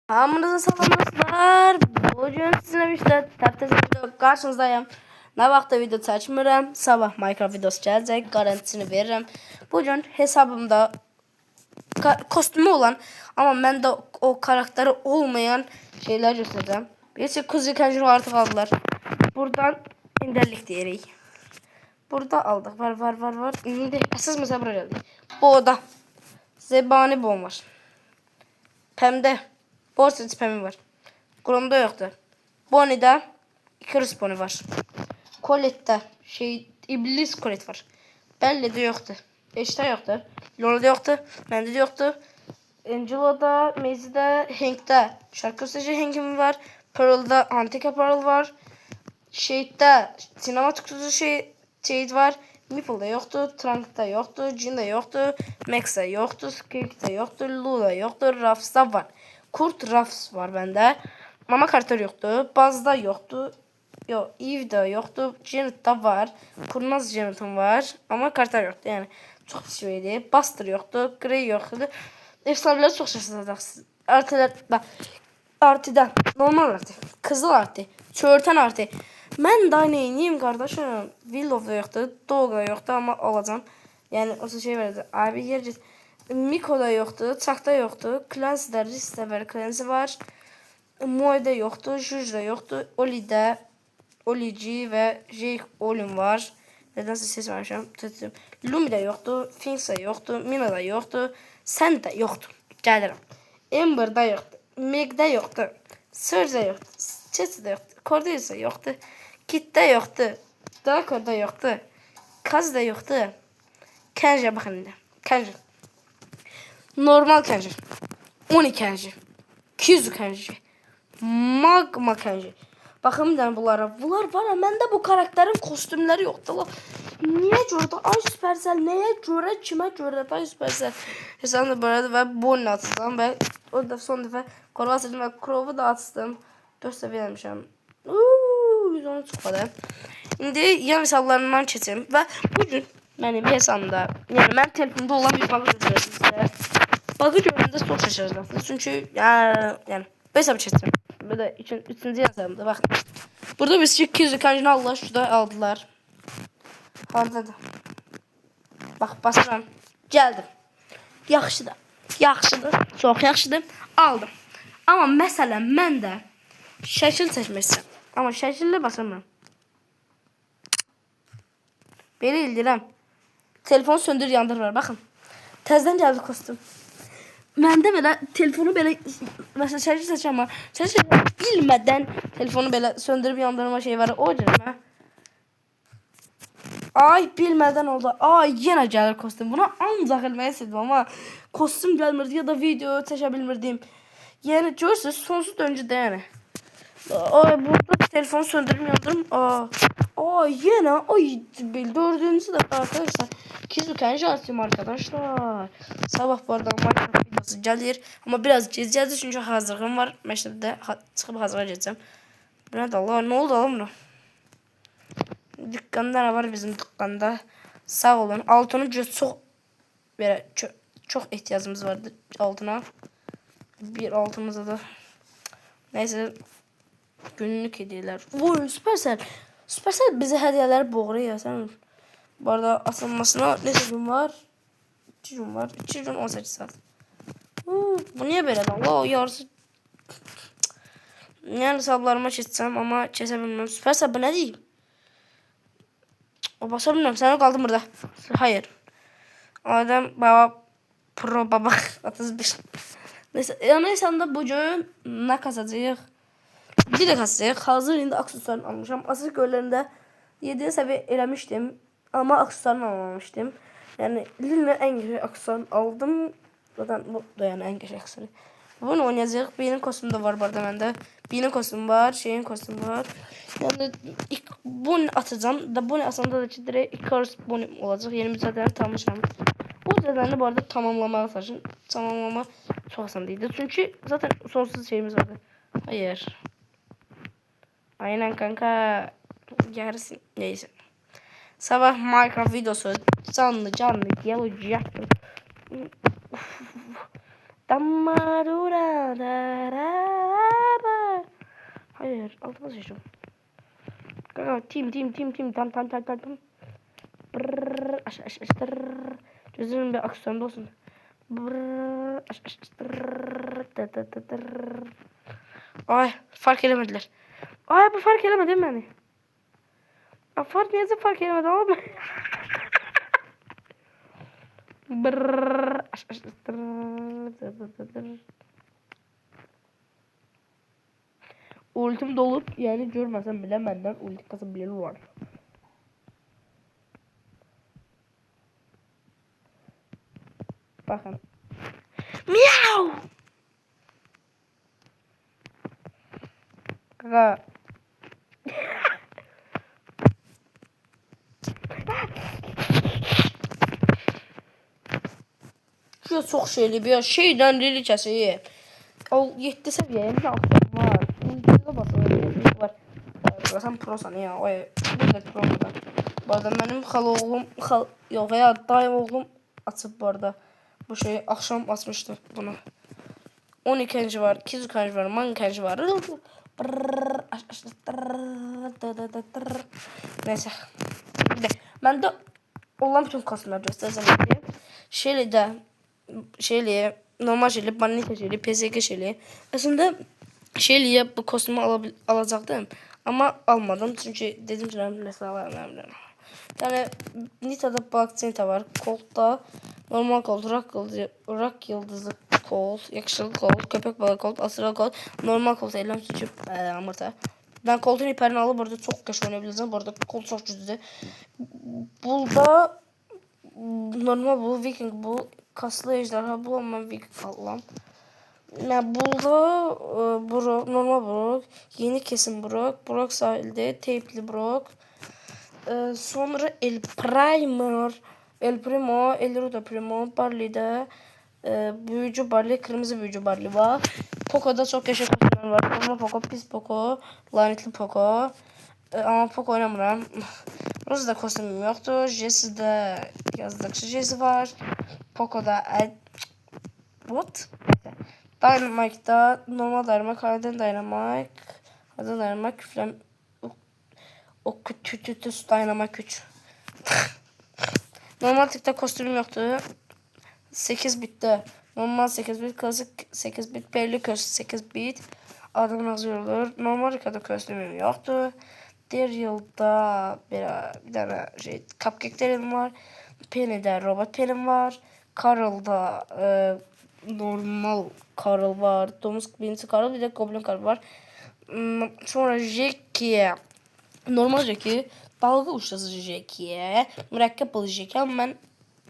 Hamınıza salamlar. Bugün sizinle işte tertemiz video karşınızdayım. Ne vaxtda video çəkmirəm. Sabah Minecraft videosu gələcək. Garantisini verirəm. Bugün hesabımda kostümü olan ama məndə o karakteri olmayan şeyler göstereceğim. Birisi kuzu kanjuru artık aldılar. Buradan indirlik deyirik. Burada aldık. Var. İndi əsas məsələ bura gəldi. Bu oda. Zebani bom var. Pemde. Borsa spamı var. Chrom'da yoktu. Bonnie'de 2 respawn'ı var. Colette'de iblis Colette var. Belle'de yoktu. Eşte yoktu. Lola'da yoktu. Bende de yoktu. Angelo'da, Maze'de, Hank'de şarkı sözcü Hank'im var. Pearl'da Antika Pearl var. Shade'de sinema tutucu Shade var. Meeple'da yoktu. Trunk'da yoktu. Jin'de yoktu. Max'da yoktu. Squeak'da yoktu. Lula yoktu. Ruffs'da var. Kurt Ruffs var bende. Mama karakter yoktu. Buzz'da yoktu. Yok, Eve'da yoktu. Janet'da var. Kurnaz Janet'ım var. Ama karakter yoktu yani. Çok pis şeydi. Buster yoktu. Grey yoktu. Efsaneler çok şaşırtacaksınız. Artılar bak. Artıda. Normal artı. Kızıl artı. Çöğürten artı. Mən daha neyiniyim kardeşim? Willow'da yoktu. Dog'da yoktu ama alacağım. Yani o şey verdi. Abi yer git. Miko'da yoktu. Çak'da yoktu. Clancy'de Risk'de var. Clancy var. Moe'de yoktu. Juju'da yoktu. Olici ve Jake Olin var. Nedense ses vermişim. Lumi'de yoktu. Finks'de yoktu. Mina'da yoktu. Sand'da yoktu. Gelirim. Ember'da yoktu. Meg'de yoktu. Surge'da yoktu. Chelsea'de yoktu. Cordelia'da yoktu. Kit'te yoktu. Darko'da yoktu. Kaz'da yoktu. Kenji'ye bakın şimdi. Kenji. Normal Kenji. 12 Kenji. 200 Kenji. Magma Kenji. Bakın bir tane bunlara. Bunlar var ya, məndə bu karakterin kostümleri yoktu. Niye gördü? Ay Supercell neye göre, kime göre? Ay Supercell. Hesabını böyle ve Bonnie atacağım ve o da son defa Korva seçtim ve Crow'u da attım. Göstermişim. 110 çıkmadı. Şimdi yan hesaplarından keçim ve bugün benim hesabımda, yani ben telefonda olan bir bug göstereyim size. Bug'ı gördüğünde çok şaşıracaksınız çünkü yani hesap çektim. Böyle üçüncü hesabımda bak. Burada biz 200 kanjını Allah şurada aldılar. Hardadır. Bak basıram. Geldim. Yaxşıdır. Çox yaxşıdır. Aldım. Ama mesela mən də şəkil seçmək istəyirəm. Amma şəkillə basamıram. Belə ildirəm. Telefonu söndür yandır var. Baxın. Təzədən gəldi kostüm. Məndə belə telefonu belə məsələn şəkil seçirəm amma şəkil bilmədən telefonu belə söndürüb yandırma şey var. O cürə. Ay bilmədən oldu. Ay yenə gəlir kostüm. Buna ancaq eləmək istədim amma kostüm gəlmirdi ya da video çəkə bilmirdim. Yəni görürsünüz sonsuz döngüdə yəni. Ay burada telefonu söndürüp yandırım. Ay yenə ay dördüncü de arkadaşlar. 200 Kenji açayım arkadaşlar. Sabah bu arada Minecraft videosu gelir ama biraz gezeceğiz çünkü hazırlığım var. Məktəbdə çıxıb hazıra gedəcəm. Bu nədir Allah? Ne oldu oğlum bu? Dükkanda ne var bizim dükkanda? Sağ olun. Altının çok böyle çok ihtiyacımız vardı altına. Bir altımızda da. Neyse günlük hediyeler. Oy Supercell. Supercell bize hediyeler boğuruyor sen. Bu arada asılmasına ne gün var? 2 gün var. 2 gün 18 saat. Bu niye böyle lan? Allah yarısı. Yani hesaplarıma çizsem ama çizebilmem. Supercell bu ne diyeyim? O basabilirim. Sen kaldım burada. Hayır. Adam baba pro baba 31. Neyse yani sen de bugün ne kazacağıq? Bir de kazacağıq. Hazır indi aksesuarını almışam. Asıl göllerinde 7 seviye eləmişdim. Ama aksesuarını almamışdım. Yani Lil'le en güzel aksesuarını aldım. Zaten bu da yani en güzel aksesuarı. Bunu oynayacağıq. Benim kostüm de var bu arada bende. Benim kostüm var. Şeyin kostümü var. Yani ilk bunu atacağım. Da bunu aslında da ki direkt Icarus bunu olacak. Yeni bir zaten tamamlayacağım. Bu zaten bu arada tamamlamaya çalışın. Tamamlama çok asan değildi. Çünkü zaten sonsuz şeyimiz vardı. Hayır. Aynen kanka. Gerisi neyse. Sabah Minecraft videosu canlı gelacaktım. Damarura da Hayır. Altıma seçtim. Kanka team. Tam. Brrr, aş. Gözünün bir aksiyonda olsun. Brrr, aş. Tır. Ay fark edemediler. Ay bu fark edemedi beni. Ya fark neyse fark edemedi ama. Brrr, aş. Tır. Ultim dolup yani görmesem bile benden ulti kasabilen var. Bakın. Miau. Kaka. Şu çok şeyli bir şeyden deli kəsiyi. O 7 səviyyəyə bir aksiyon var. Ultiyə basılır. Var. Sen prosan ya. O bu da prosan. Bu arada benim yok ya dayım oğlum açıp bu arada. Bu şeyi akşam açmıştı bunu. 12. var, 2. var, 12. var. Neyse. Ben de olan bütün kostümler göstereceğim. Şeyle normal şeyle, Banita şeyle, PSG şeyle. Aslında şeyle bu kostümü alacaktım. Ama almadım çünkü dedim ki mesela alamıyorum. Yani Nita'da Bakcenta var. Colt'da normal Colt, Rock yıldızı Colt, yakışıklı Colt, köpek balığı Colt, asıra Colt, normal Colt eylem seçip amırta. Ben Colt'un hiperini alıp burada çok geç oynayabilirsiniz. Bu arada Colt çok güçlü. Burada normal bu Viking bu kaslı ejderha bu ama Viking falan. Yani burada normal Brock, yeni kesim Brock sahilde, teypli Brock. Sonra El Primo, El Ruda Primo, Barley'de büyücü Barley, kırmızı büyücü Barley var. Poco'da çok yaşa kostümler var. Normal Poco, pis Poco, lanetli Poco. Ama Poco oynamıram. Rose'da kostümüm yoktu. Jesse'de yazdıkça Jesse var. Poco'da what? Dynamite'da normal Dynamite, Harden Dynamite, küflem o kötü Dynamite güç. Normal tıkta kostümüm yoktu. 8 bitti. Normal 8 bit, klasik 8 bit, belli köz 8 bit. Adamın ağzı olur. Normal rikada kostümüm yoktu. Diğer yılda bir tane şey cupcake'lerim var. Penny'de robot Penny'm var. Carl'da normal Carl var. Domuz binisi Carl, bir de Goblin Carl var. Sonra Jackie'ye normal Jackie, dalga uçtası Jackie'ye mürekkep balı Jackie ama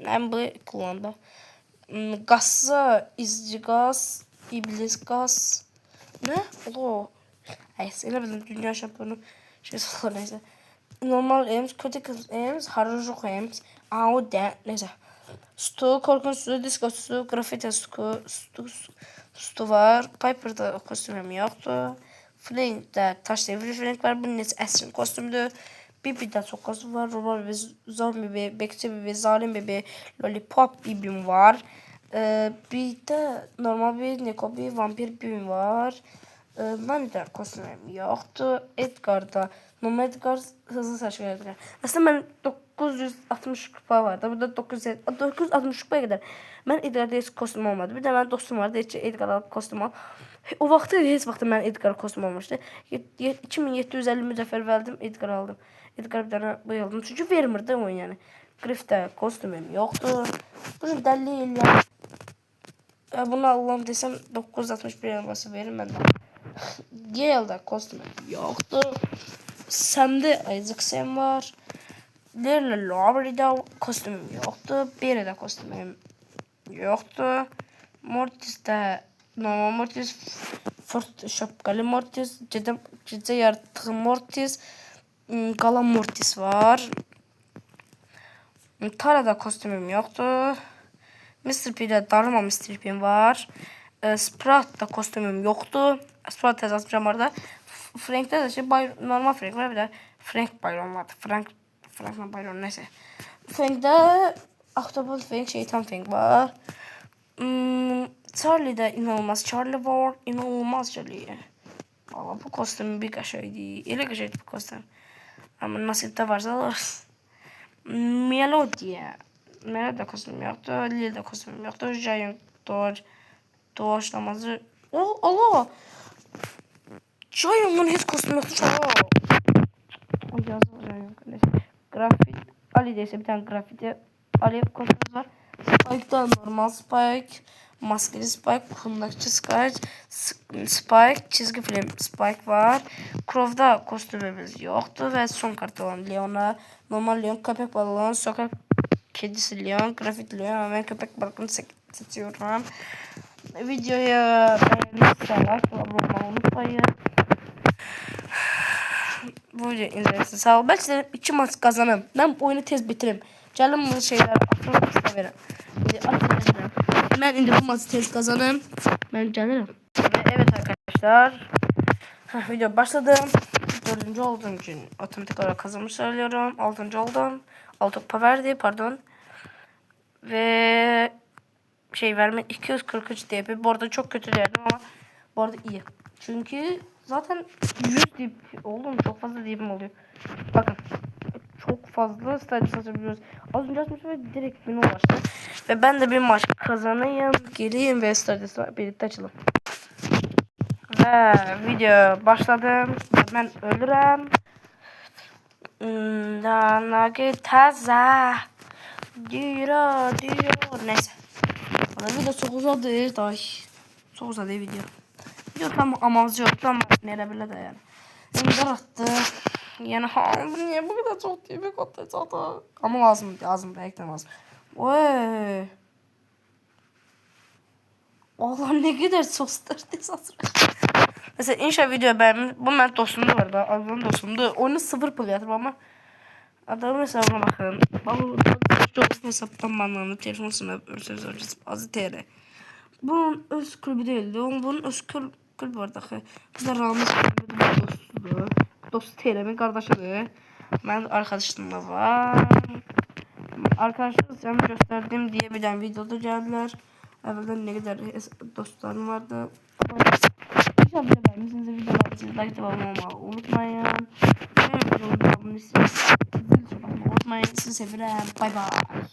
ben bu kullandım. Gazsa izci gaz, iblis gaz. Ne? Olo. Neyse ne bileyim dünya şampiyonu şey sorar neyse. Normal Ems, kötü kız Ems, Harujuk Ems, Ao de neyse. Stu, korkunç Stu, disco Stu, grafiti Stu var. Piper'da kostümüm yoktu. Flank'de taş devri Flank var. Bunun nesi Esrin kostümdü. Bibi'de çok kostüm var. Robot bebe, zombie bebe, bekçi bebe, zalim bebe, lollipop bibim var. Bir de normal bir Neko bir vampir bibim var. Ben de kostümüm yoktu. Edgar'da normal Edgar hızlı saç Edgar. Aslında ben 960 kupa vardı. Burada 960 kupaya kadar. Ben Edgar'da hiç kostüm olmadı. Bir de ben dostum vardı. Hiç Edgar'da kostüm al. O vaxtı heç vaxt mən Edgar kostüm olmuşdu. 2750 müzəffər verdim, Edgar aldım. Edgar bir tane bayıldım. Çünkü vermirdi oyun yani. Griff'te kostümüm yoktu. Bunu dəlli ilə bunu Allah'ım desem 961 elması verim ben de. Gale'da kostümüm yoktu. Sam'de Isaac Sam var. Lerle Lowry'de kostümüm yoktu. Bere'de kostümüm yoktu. Mortis'te normal Mortis, Fort şapkalı Mortis, Cide yaratığı Mortis, Galan Mortis var. Tara'da kostümüm yoktu. Mr. P'de Darma Mr. P'm var. Sprout'da kostümüm yoktu. Sprout yazmışım orada. Frank'te de şey normal Frank var, bir de Frank Byron vardı. Frank'la Byron neyse. Frank'te Octopus Frank, Şeytan Frank var. Charlie'de inanılmaz Charlie var. İnanılmaz Charlie. Allah bu kostüm bir qəşəngdir. Elə qəşəngdir bu kostüm. Amma nasibdə varsa alırız. Melodiya. Məndə də kostüm yoxdur. Lildə kostüm yoxdur. Jayon doğaçlamacı. Allah. Jayon'un heç kostüm yoxdur. O yazılır Jayon. Grafit. Ali deyəsə bir tane grafiti. Ali kostümümüz var. Spike'da normal Spike. Maskeli Spike. Kundakçı Spike. Çizgi film Spike var. Crow'da kostümümüz yoktu. Ve son kart olan Leon'a. Normal Leon. Köpek balığı. Sokak kedisi Leon. Grafit Leon. Ama ben köpek balığını seçiyorum. Videoya beğenirse like abone unutmayın. Bu video izlediğiniz sağ olun. Belki de 2 maç kazanım. Ben bu oyunu tez bitiririm. Canım bu şeyler atmak istemiyorum. Ben indi bu maçı tez kazanım. Ben gelirim. Evet arkadaşlar. Video başladı. 4. olduğum için otomatik olarak kazanmış söylüyorum. 6. oldum. 6 kupa verdi pardon. Ve şey verme 243 DP. Bu arada çok kötü derdim ama bu arada iyi. Çünkü zaten 100 dip oğlum çok fazla dipim oluyor. Bakın çok fazla stadyum satabiliyoruz. Az önce açmışım ve direkt beni ulaştı. Ve ben de bir maç kazanayım. Geleyim ve stadyumla birlikte açalım. Ve video başladım. Ben ölürüm. Danagi taza. Diyor. Neyse. Video çok uzadı. Çok uzadı video. Video tam amacı yoktu ama nereye bile de yani. İmdar attı. Yani niye bu kadar çok değil bir kodda zaten. Ama lazım belki lazım. Oy. Allah ne kadar çok stresli mesela inşa video beğenmiş. Bu ben dostumdu var da. Azam dostumdu. Oyunu 0 pul yatırım ama. Adamın hesabına bakın. Babamın çok hesaptan banlandı. Telefon sınavı ölçüsü azı TR. Bunun öz kulübü değildi. Bunun öz kulübü vardı. Bizler Ramiz kulübü dostudur. Dostu TR'min kardeşidir. Ben arkadaşımla var. Arkadaşlar sana gösterdim diye bir tane videoda geldiler. Evvelden ne kadar dostlarım vardı. İnşallah beğenmişsiniz videolarınızı like olmayı unutmayın. Unutmayın. Sizi seviyorum. Bye bye.